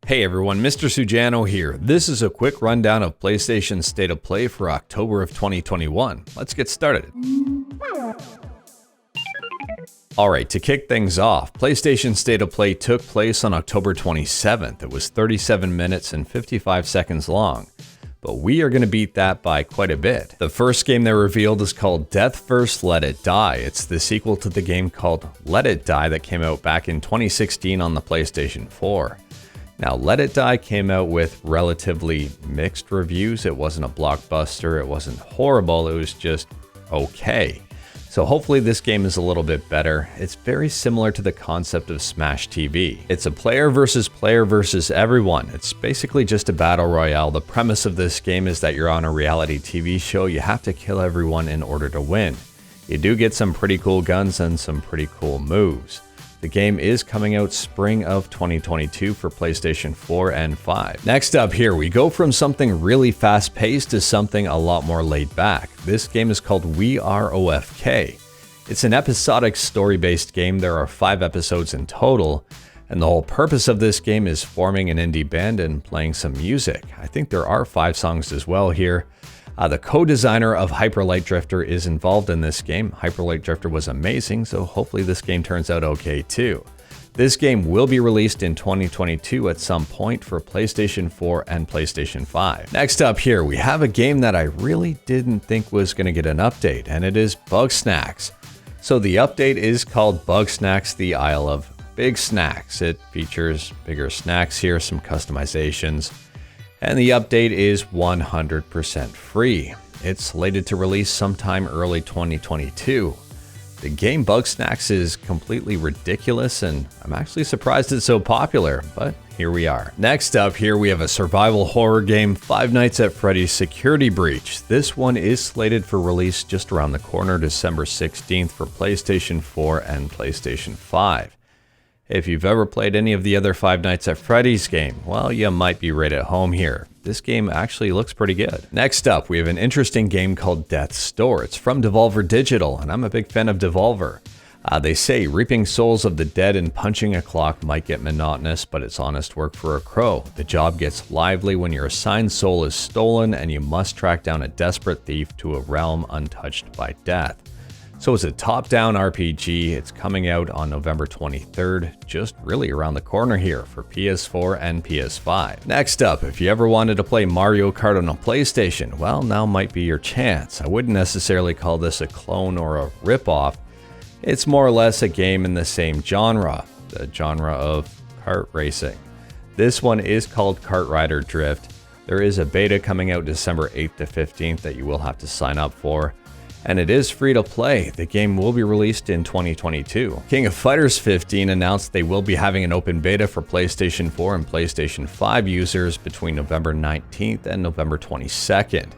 Hey everyone, Mr. Sujano here. This is a quick rundown of PlayStation's State of Play for October of 2021. Let's get started. Alright, to kick things off, PlayStation State of Play took place on October 27th. It was 37 minutes and 55 seconds long. But we are going to beat that by quite a bit. The first game they revealed is called Deathverse Let It Die. It's the sequel to the game called Let It Die that came out back in 2016 on the PlayStation 4. Now, Let It Die came out with relatively mixed reviews. It wasn't a blockbuster, it wasn't horrible, it was just okay. So hopefully this game is a little bit better. It's very similar to the concept of Smash TV. It's a player versus everyone. It's basically just a battle royale. The premise of this game is that you're on a reality TV show. You have to kill everyone in order to win. You do get some pretty cool guns and some pretty cool moves. The game is coming out spring of 2022 for PlayStation 4 and 5. Next up here, we go from something really fast-paced to something a lot more laid back. This game is called Are Ofk. It's an episodic story-based game. There are 5 episodes in total, and the whole purpose of this game is forming an indie band and playing some music. I think there are 5 songs as well here. The co-designer of Hyper Light Drifter is involved in this game. Hyper Light Drifter was amazing, so hopefully this game turns out okay too. This game will be released in 2022 at some point for PlayStation 4 and PlayStation 5. Next up here, we have a game that I really didn't think was going to get an update, and it is Bugsnax. So the update is called Bugsnax: The Isle of BIGsnax. It features bigger snacks here, some customizations. And the update is 100% free. It's slated to release sometime early 2022. The game Bugsnax is completely ridiculous, and I'm actually surprised it's so popular, but here we are. Next up here, we have a survival horror game, Five Nights at Freddy's Security Breach. This one is slated for release just around the corner, December 16th for PlayStation 4 and PlayStation 5. If you've ever played any of the other Five Nights at Freddy's game, well, you might be right at home here. This game actually looks pretty good. Next up, we have an interesting game called Death's Door. It's from Devolver Digital, and I'm a big fan of Devolver. They say reaping souls of the dead and punching a clock might get monotonous, but it's honest work for a crow. The job gets lively when your assigned soul is stolen and you must track down a desperate thief to a realm untouched by death. So it's a top-down RPG. It's coming out on November 23rd, just really around the corner here for PS4 and PS5. Next up, if you ever wanted to play Mario Kart on a PlayStation, well, now might be your chance. I wouldn't necessarily call this a clone or a rip-off. It's more or less a game in the same genre, the genre of kart racing. This one is called KartRider Drift. There is a beta coming out December 8th to 15th that you will have to sign up for. And it is free to play. The game will be released in 2022. King of Fighters 15 announced they will be having an open beta for PlayStation 4 and PlayStation 5 users between November 19th and November 22nd.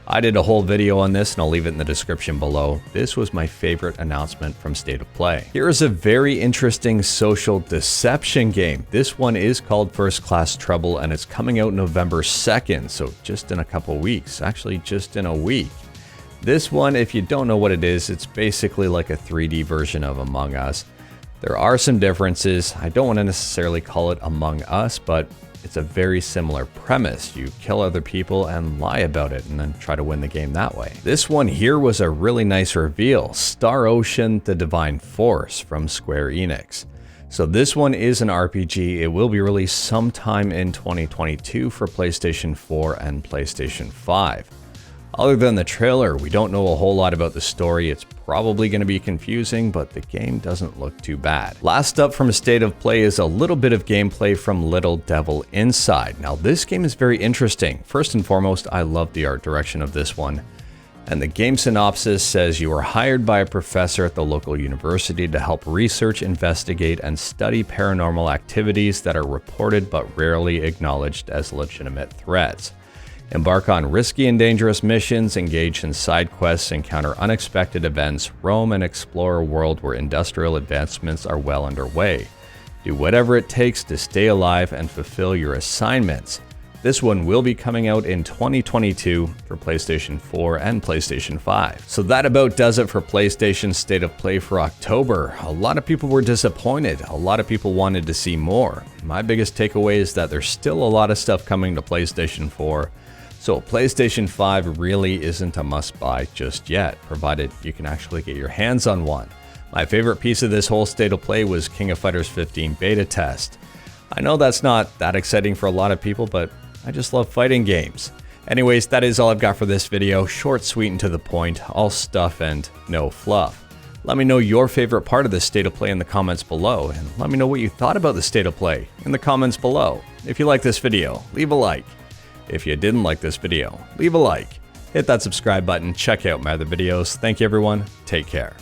I did a whole video on this and I'll leave it in the description below. This was my favorite announcement from State of Play. Here is a very interesting social deception game. This one is called First Class Trouble and it's coming out November 2nd, so just in a couple weeks, actually just in a week. This one, if you don't know what it is, it's basically like a 3D version of Among Us. There are some differences. I don't want to necessarily call it Among Us, but it's a very similar premise. You kill other people and lie about it and then try to win the game that way. This one here was a really nice reveal. Star Ocean: The Divine Force from Square Enix. So this one is an RPG. It will be released sometime in 2022 for PlayStation 4 and PlayStation 5. Other than the trailer, we don't know a whole lot about the story. It's probably going to be confusing, but the game doesn't look too bad. Last up from State of Play is a little bit of gameplay from Little Devil Inside. Now, this game is very interesting. First and foremost, I love the art direction of this one. And the game synopsis says you are hired by a professor at the local university to help research, investigate, and study paranormal activities that are reported but rarely acknowledged as legitimate threats. Embark on risky and dangerous missions, engage in side quests, encounter unexpected events, roam and explore a world where industrial advancements are well underway. Do whatever it takes to stay alive and fulfill your assignments. This one will be coming out in 2022 for PlayStation 4 and PlayStation 5. So that about does it for PlayStation State of Play for October. A lot of people were disappointed. A lot of people wanted to see more. My biggest takeaway is that there's still a lot of stuff coming to PlayStation 4. So PlayStation 5 really isn't a must-buy just yet, provided you can actually get your hands on one. My favorite piece of this whole State of Play was King of Fighters 15 beta test. I know that's not that exciting for a lot of people, but I just love fighting games. Anyways, that is all I've got for this video. Short, sweet, and to the point. All stuff and no fluff. Let me know your favorite part of this State of Play in the comments below, and let me know what you thought about the State of Play in the comments below. If you like this video, leave a like. If you didn't like this video, leave a like. Hit that subscribe button, check out my other videos. Thank you everyone, take care.